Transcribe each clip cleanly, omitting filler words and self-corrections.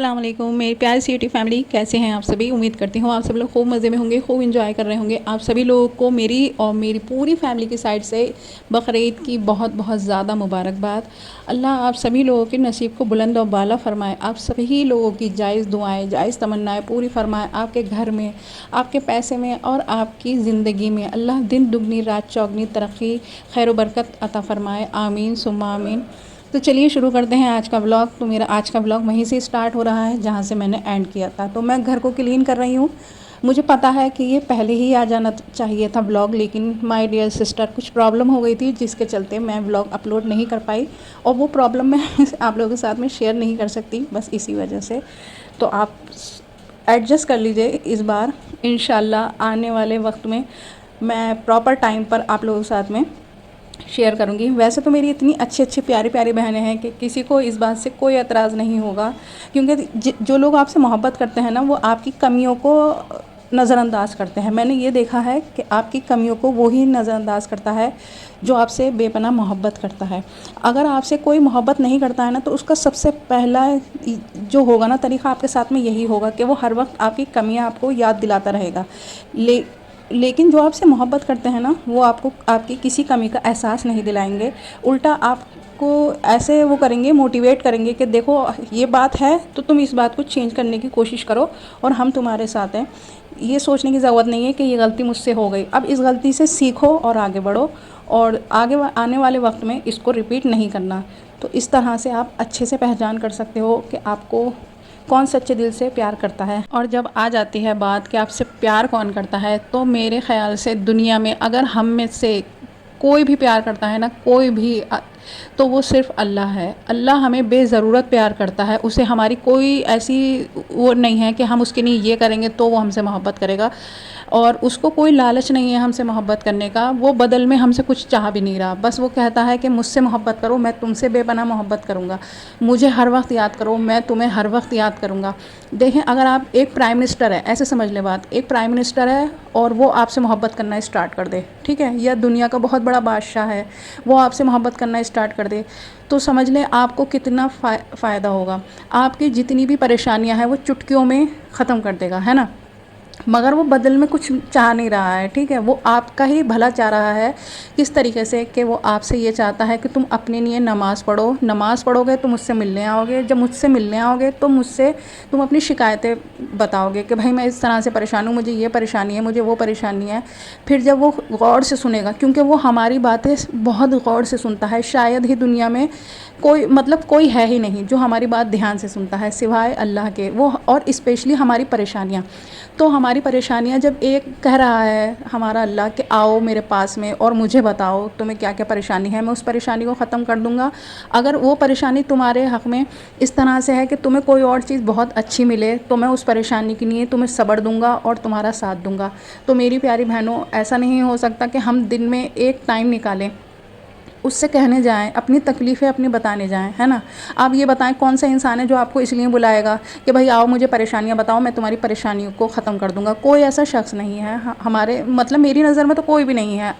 अस्सलाम वालेकुम मेरी प्यारी सी यूट्यूब फैमिली, कैसे हैं आप सभी। उम्मीद करती हूँ आप सब लोग खूब मज़े में होंगे, खूब इंजॉय कर रहे होंगे। आप सभी लोगों को मेरी और मेरी पूरी फैमिली की साइड से बकरीद की बहुत बहुत ज़्यादा मुबारकबाद। अल्लाह आप सभी लोगों के नसीब को बुलंद और बाला फरमाए। आप सभी लोगों की जायज़ दुआएं, जायज़ तमन्नाएं पूरी फरमाए। आपके घर में, आपके पैसे में और आपकी ज़िंदगी में अल्लाह दिन दुगनी रात चौगनी तरक्की, खैर बरकत अता फरमाए। आमीन सुम्मा आमीन। तो चलिए शुरू करते हैं आज का व्लॉग। तो मेरा आज का व्लॉग वहीं से स्टार्ट हो रहा है जहाँ से मैंने एंड किया था। तो मैं घर को क्लीन कर रही हूँ। मुझे पता है कि ये पहले ही आ जाना चाहिए था व्लॉग, लेकिन माय डियर सिस्टर कुछ प्रॉब्लम हो गई थी जिसके चलते मैं व्लॉग अपलोड नहीं कर पाई, और वो प्रॉब्लम मैं आप लोगों के साथ में शेयर नहीं कर सकती, बस इसी वजह से। तो आप एडजस्ट कर लीजिए इस बार। इंशाल्लाह आने वाले वक्त में मैं प्रॉपर टाइम पर आप लोगों के साथ में शेयर करूँगी। वैसे तो मेरी इतनी अच्छी अच्छी प्यारी प्यारी बहनें हैं कि किसी को इस बात से कोई एतराज़ नहीं होगा, क्योंकि जो लोग आपसे मोहब्बत करते हैं ना, वो आपकी कमियों को नज़रअंदाज करते हैं। मैंने ये देखा है कि आपकी कमियों को वो ही नज़रअंदाज करता है जो आपसे बेपनाह मोहब्बत करता है। अगर आपसे कोई मोहब्बत नहीं करता है ना, तो उसका सबसे पहला जो होगा ना तरीक़ा आपके साथ में यही होगा कि वो हर वक्त आपकी कमियां आपको याद दिलाता रहेगा। लेकिन जो आपसे मोहब्बत करते हैं ना, वो आपको आपकी किसी कमी का एहसास नहीं दिलाएंगे। उल्टा आपको ऐसे वो करेंगे, मोटिवेट करेंगे कि देखो ये बात है तो तुम इस बात को चेंज करने की कोशिश करो और हम तुम्हारे साथ हैं। ये सोचने की ज़रूरत नहीं है कि ये गलती मुझसे हो गई, अब इस गलती से सीखो और आगे बढ़ो, और आगे आने वाले वक्त में इसको रिपीट नहीं करना। तो इस तरह से आप अच्छे से पहचान कर सकते हो कि आपको कौन सच्चे दिल से प्यार करता है। और जब आ जाती है बात कि आपसे प्यार कौन करता है, तो मेरे ख़्याल से दुनिया में अगर हम में से कोई भी प्यार करता है ना, कोई भी, तो वो सिर्फ़ अल्लाह है। अल्लाह हमें बेज़रूरत प्यार करता है। उसे हमारी कोई ऐसी वो नहीं है कि हम उसके लिए ये करेंगे तो वो हमसे मोहब्बत करेगा, और उसको कोई लालच नहीं है हमसे मोहब्बत करने का। वो बदल में हमसे कुछ चाह भी नहीं रहा, बस वो कहता है कि मुझसे मोहब्बत करो, मैं तुमसे बेपनाह मोहब्बत करूँगा। मुझे हर वक्त याद करो, मैं तुम्हें हर वक्त याद करूँगा। देखें, अगर आप एक प्राइम मिनिस्टर है, ऐसे समझ लें बात, एक प्राइम मिनिस्टर है और वो आपसे मोहब्बत करना स्टार्ट कर दे, ठीक है, या दुनिया का बहुत बड़ा बादशाह है, वो आपसे मोहब्बत करना स्टार्ट कर दे, तो समझ लें आपको कितना फ़ायदा होगा। आपकी जितनी भी परेशानियां हैं वो चुटकियों में ख़त्म कर देगा, है ना। मगर वो बदल में कुछ चाह नहीं रहा है, ठीक है, वो आपका ही भला चाह रहा है। किस तरीके से कि वो आपसे ये चाहता है कि तुम अपने लिए नमाज़ पढ़ो। नमाज़ पढ़ोगे तो मुझसे मिलने आओगे, जब मुझसे मिलने आओगे तो मुझसे तुम अपनी शिकायतें बताओगे कि भाई मैं इस तरह से परेशान हूँ, मुझे ये परेशानी है, मुझे वो परेशानी है। फिर जब वो गौर से सुनेगा, क्योंकि वो हमारी बातें बहुत गौर से सुनता है, शायद ही दुनिया में कोई, मतलब कोई है ही नहीं जो हमारी बात ध्यान से सुनता है सिवाय अल्लाह के। वो और स्पेशली हमारी परेशानियाँ, तो हमारी परेशानियाँ जब एक कह रहा है हमारा अल्लाह कि आओ मेरे पास में और मुझे बताओ तुम्हें क्या क्या परेशानी है, मैं उस परेशानी को ख़त्म कर दूँगा। अगर वो परेशानी तुम्हारे हक़ में इस तरह से है कि तुम्हें कोई और चीज़ बहुत अच्छी मिले, तो मैं उस परेशानी के लिए तुम्हें सब्र दूँगा और तुम्हारा साथ दूँगा। तो मेरी प्यारी बहनों, ऐसा नहीं हो सकता कि हम दिन में एक टाइम निकालें, उससे कहने जाएँ, अपनी तकलीफ़ें अपनी बताने जाएँ, है ना। आप ये बताएं कौन सा इंसान है जो आपको इसलिए बुलाएगा कि भाई आओ मुझे परेशानियाँ बताओ, मैं तुम्हारी परेशानियों को ख़त्म कर दूँगा। कोई ऐसा शख्स नहीं है हमारे, मतलब मेरी नज़र में तो कोई भी नहीं है,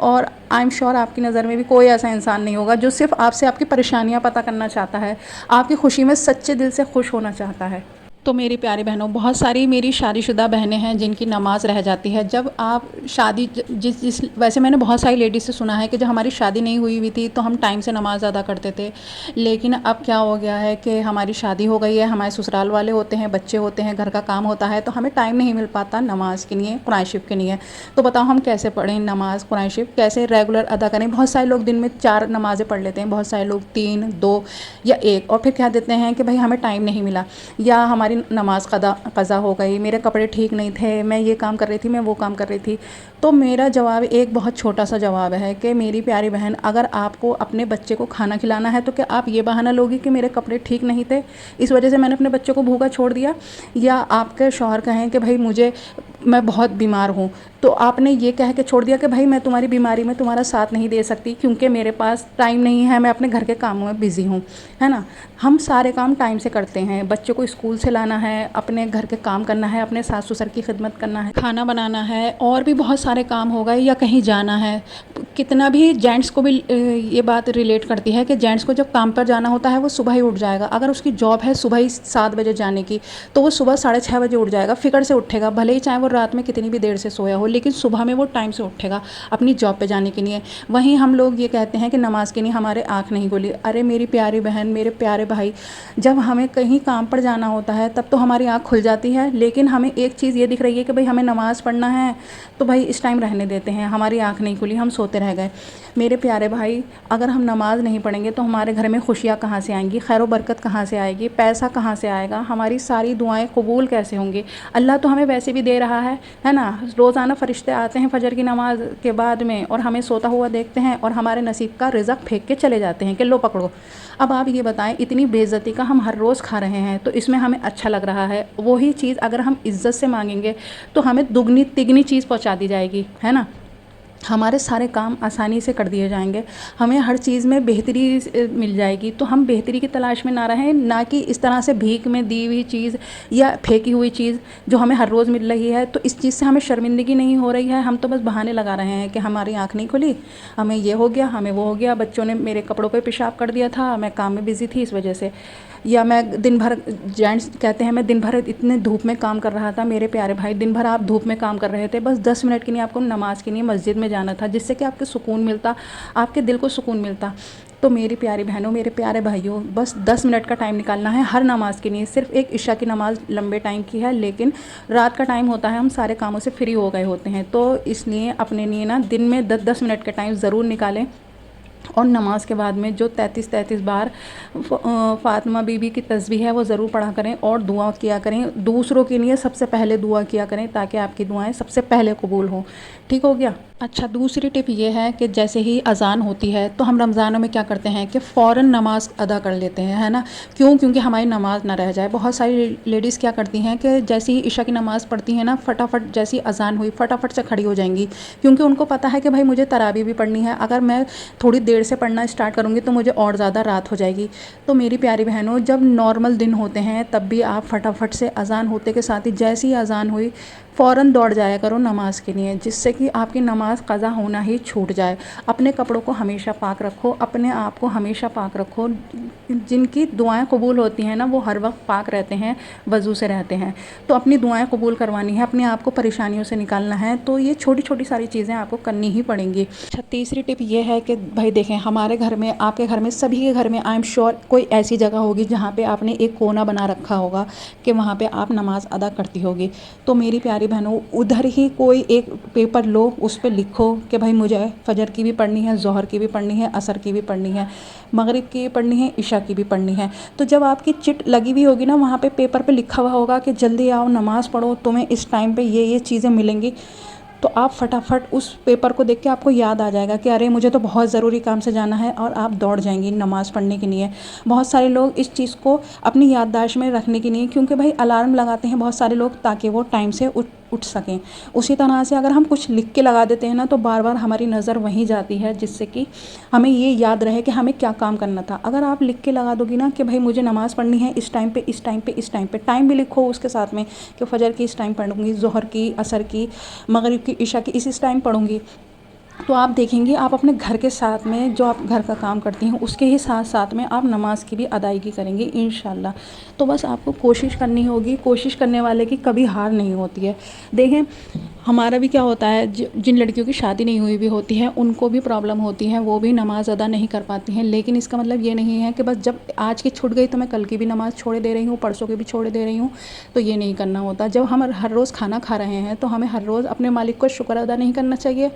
और आई एम श्योर आपकी नज़र में भी कोई ऐसा इंसान नहीं होगा जो सिर्फ़ आपसे आपकी परेशानियाँ पता करना चाहता है, आपकी खुशी में सच्चे दिल से खुश होना चाहता है। तो मेरी प्यारी बहनों, बहुत सारी मेरी शादीशुदा बहनें हैं जिनकी नमाज़ रह जाती है। जब आप शादी जिस वैसे मैंने बहुत सारी लेडीज़ से सुना है कि जब हमारी शादी नहीं हुई हुई थी तो हम टाइम से नमाज़ अदा करते थे, लेकिन अब क्या हो गया है कि हमारी शादी हो गई है, हमारे ससुराल वाले होते हैं, बच्चे होते हैं, घर का काम होता है, तो हमें टाइम नहीं मिल पाता नमाज़ के लिए, कुरान शरीफ के लिए। तो बताओ हम कैसे पढ़ें नमाज़, कुरान शरीफ कैसे रेगुलर अदा करें। बहुत सारे लोग दिन में 4 नमाज़ें पढ़ लेते हैं, बहुत सारे लोग 3, 2 या 1, और फिर कह देते हैं कि भाई हमें टाइम नहीं मिला, या हमारी नमाज क़ज़ा हो गई, मेरे कपड़े ठीक नहीं थे, मैं ये काम कर रही थी, मैं वो काम कर रही थी। तो मेरा जवाब एक बहुत छोटा सा जवाब है कि मेरी प्यारी बहन, अगर आपको अपने बच्चे को खाना खिलाना है तो क्या आप ये बहाना लोगी कि मेरे कपड़े ठीक नहीं थे, इस वजह से मैंने अपने बच्चे को भूखा छोड़ दिया। या आपके शौहर कहें कि भाई मैं बहुत बीमार हूँ, तो आपने ये कह के छोड़ दिया कि भाई मैं तुम्हारी बीमारी में तुम्हारा साथ नहीं दे सकती क्योंकि मेरे पास टाइम नहीं है, मैं अपने घर के कामों में बिज़ी हूँ, है ना। हम सारे काम टाइम से करते हैं, बच्चों को स्कूल से जाना है, अपने घर के काम करना है, अपने सास ससुर की खिदमत करना है, खाना बनाना है, और भी बहुत सारे काम हो गए, या कहीं जाना है। कितना भी जेंट्स को भी ये बात रिलेट करती है कि जेंट्स को जब काम पर जाना होता है वो सुबह ही उठ जाएगा। अगर उसकी जॉब है सुबह ही 7 बजे जाने की, तो वो सुबह 6:30 बजे उठ जाएगा, फ़िक्र से उठेगा, भले ही चाहे वो रात में कितनी भी देर से सोया हो, लेकिन सुबह में वो टाइम से उठेगा अपनी जॉब पे जाने के लिए। वहीं हम लोग ये कहते हैं कि नमाज़ के लिए हमारे आँख नहीं खुली। अरे मेरी प्यारी बहन, मेरे प्यारे भाई, जब हमें कहीं काम पर जाना होता है तब तो हमारी आँख खुल जाती है, लेकिन हमें एक चीज़ ये दिख रही है कि भाई हमें नमाज़ पढ़ना है, तो भाई इस टाइम रहने देते हैं, हमारी आँख नहीं खुली, हम सोते रह गए। मेरे प्यारे भाई, अगर हम नमाज़ नहीं पढ़ेंगे तो हमारे घर में खुशियाँ कहाँ से आएंगी, खैर बरकत कहाँ से आएगी, पैसा कहाँ से आएगा, हमारी सारी दुआएं कबूल कैसे होंगी। अल्लाह तो हमें वैसे भी दे रहा है ना। रोज़ाना फ़रिश्ते आते हैं फजर की नमाज के बाद में और हमें सोता हुआ देखते हैं और हमारे नसीब का रिज़्क़ फेंक के चले जाते हैं कि लो पकड़ो। अब आप ये बताएं, इतनी बेइज्जती का हम हर रोज़ खा रहे हैं तो इसमें हमें अच्छा लग रहा है। वही चीज़ अगर हम इज़्ज़त से मांगेंगे तो हमें दुगनी तिगनी चीज़ पहुंचा दी जाएगी, है ना। हमारे सारे काम आसानी से कर दिए जाएंगे, हमें हर चीज़ में बेहतरी मिल जाएगी। तो हम बेहतरी की तलाश में ना रहें, ना कि इस तरह से भीख में दी हुई चीज़ या फेंकी हुई चीज़ जो हमें हर रोज़ मिल रही है। तो इस चीज़ से हमें शर्मिंदगी नहीं हो रही है, हम तो बस बहाने लगा रहे हैं कि हमारी आँख नहीं खुली, हमें ये हो गया, हमें वो हो गया, बच्चों ने मेरे कपड़ों पर पेशाब कर दिया था, मैं काम में बिज़ी थी इस वजह से, या मैं दिन भर, जेंट्स कहते हैं मैं दिन भर इतने धूप में काम कर रहा था। मेरे प्यारे भाई, दिन भर आप धूप में काम कर रहे थे, बस 10 मिनट के लिए आपको नमाज़ के लिए मस्जिद में जाना था, जिससे कि आपको सुकून मिलता, आपके दिल को सुकून मिलता। तो मेरी प्यारी बहनों, मेरे प्यारे भाइयों, बस 10 मिनट का टाइम निकालना है हर नमाज़ के लिए। सिर्फ एक इशा की नमाज़ लंबे टाइम की है, लेकिन रात का टाइम होता है, हम सारे कामों से फ्री हो गए होते हैं, तो इसलिए अपने लिए ना दिन में 10-10 मिनट का टाइम ज़रूर निकालें। और नमाज के बाद में जो 33 बार फ़ातिमा बीबी की तस्बीह है वो ज़रूर पढ़ा करें और दुआ किया करें। दूसरों के लिए सबसे पहले दुआ किया करें ताकि आपकी दुआएं सबसे पहले कबूल हों। ठीक हो गया। अच्छा, दूसरी टिप ये है कि जैसे ही अज़ान होती है तो हम रमज़ानों में क्या करते हैं कि फ़ौरन नमाज़ अदा कर लेते हैं, है ना। क्यों? क्योंकि हमारी नमाज़ ना रह जाए। बहुत सारी लेडीज़ क्या करती हैं कि जैसे ही इशा की नमाज़ पढ़ती हैं ना, फटाफट जैसी अज़ान हुई फटाफट से खड़ी हो जाएंगी, क्योंकि उनको पता है कि भाई मुझे तरावी भी पढ़नी है, अगर मैं थोड़ी देर से पढ़ना स्टार्ट करूँगी तो मुझे और ज़्यादा रात हो जाएगी। तो मेरी प्यारी बहनों, जब नॉर्मल दिन होते हैं तब भी आप फटाफट से अज़ान होते के साथ ही जैसी ही अज़ान हुई फ़ौरन दौड़ जाया करो नमाज़ के लिए, जिससे कि आपकी नमाज़ क़ज़ा होना ही छूट जाए। अपने कपड़ों को हमेशा पाक रखो, अपने आप को हमेशा पाक रखो। जिनकी दुआएं कबूल होती हैं ना, वो हर वक्त पाक रहते हैं, वज़ू से रहते हैं। तो अपनी दुआएं कबूल करवानी है, अपने आप को परेशानियों से निकालना है, तो ये छोटी छोटी सारी चीज़ें आपको करनी ही पड़ेंगी। अच्छा, तीसरी टिप ये है कि भाई देखें, हमारे घर में, आपके घर में, सभी के घर में आई एम श्योर कोई ऐसी जगह होगी जहाँ पे आपने एक कोना बना रखा होगा कि वहाँ पे आप नमाज़ अदा करती होगी। तो मेरी प्यारी बहनों, उधर ही कोई एक पेपर लो, उस पर लिखो कि भाई मुझे फ़जर की भी पढ़नी है, ज़ोहर की भी पढ़नी है, असर की भी पढ़नी है, मगरिब की भी पढ़नी है, इशा की भी पढ़नी है। तो जब आपकी चिट लगी हुई होगी ना, वहाँ पे पेपर पे लिखा हुआ होगा कि जल्दी आओ नमाज़ पढ़ो, तुम्हें इस टाइम पे ये चीज़ें मिलेंगी, तो आप फटाफट उस पेपर को देख के आपको याद आ जाएगा कि अरे मुझे तो बहुत ज़रूरी काम से जाना है, और आप दौड़ जाएंगी नमाज़ पढ़ने के लिए। बहुत सारे लोग इस चीज़ को अपनी याददाश्त में रखने के लिए, क्योंकि भाई अलार्म लगाते हैं बहुत सारे लोग ताकि वो टाइम से उठ सकें। उसी तरह से अगर हम कुछ लिख के लगा देते हैं ना, तो बार बार हमारी नज़र वहीं जाती है, जिससे कि हमें ये याद रहे कि हमें क्या काम करना था। अगर आप लिख के लगा दोगी ना कि भाई मुझे नमाज़ पढ़नी है इस टाइम पे, इस टाइम पे, इस टाइम पे, टाइम भी लिखो उसके साथ में कि फ़जर की इस टाइम पढ़ूँगी, ज़ोहर की, असर की, मगरिब की, इशा की इस टाइम पढ़ूँगी, तो आप देखेंगे आप अपने घर के साथ में जो आप घर का काम करती हैं उसके ही साथ साथ में आप नमाज की भी अदायगी करेंगी इंशाल्लाह। तो बस आपको कोशिश करनी होगी, कोशिश करने वाले की कभी हार नहीं होती है। देखें, हमारा भी क्या होता है, जिन लड़कियों की शादी नहीं हुई भी होती है उनको भी प्रॉब्लम होती है, वो भी नमाज़ अदा नहीं कर पाती हैं। लेकिन इसका मतलब ये नहीं है कि बस जब आज की छूट गई तो मैं कल की भी नमाज़ छोड़ दे रही हूँ, परसों की भी छोड़ दे रही हूँ, तो ये नहीं करना होता। जब हम हर रोज़ खाना खा रहे हैं तो हमें हर रोज़ अपने मालिक को शुक्र अदा नहीं करना चाहिए,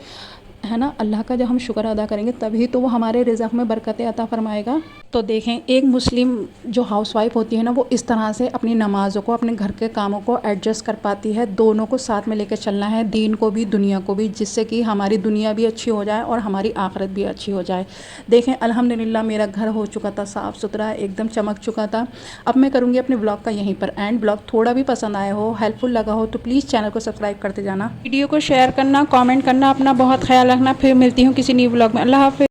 है ना। अल्लाह का जब हम शुक्र अदा करेंगे तभी तो वो हमारे रिज़्क़ में बरकतें अता फरमाएगा। तो देखें, एक मुस्लिम जो हाउसवाइफ होती है ना, वो इस तरह से अपनी नमाज़ों को, अपने घर के कामों को एडजस्ट कर पाती है। दोनों को साथ में लेकर चलना है, दीन को भी दुनिया को भी, जिससे कि हमारी दुनिया भी अच्छी हो जाए और हमारी आखिरत भी अच्छी हो जाए। देखें, अल्हम्दुलिल्लाह मेरा घर हो चुका था साफ़ सुथरा, एकदम चमक चुका था। अब मैं करूँगी अपने ब्लॉग का यहीं पर एंड। ब्लॉग थोड़ा भी पसंद आया हो, हेल्पफुल लगा हो, तो प्लीज़ चैनल को सब्सक्राइब करते जाना, वीडियो को शेयर करना, कमेंट करना, अपना बहुत ख्याल रखना। फिर मिलती हूँ किसी न्यू ब्लॉग में। अल्लाह हाफ़िज़।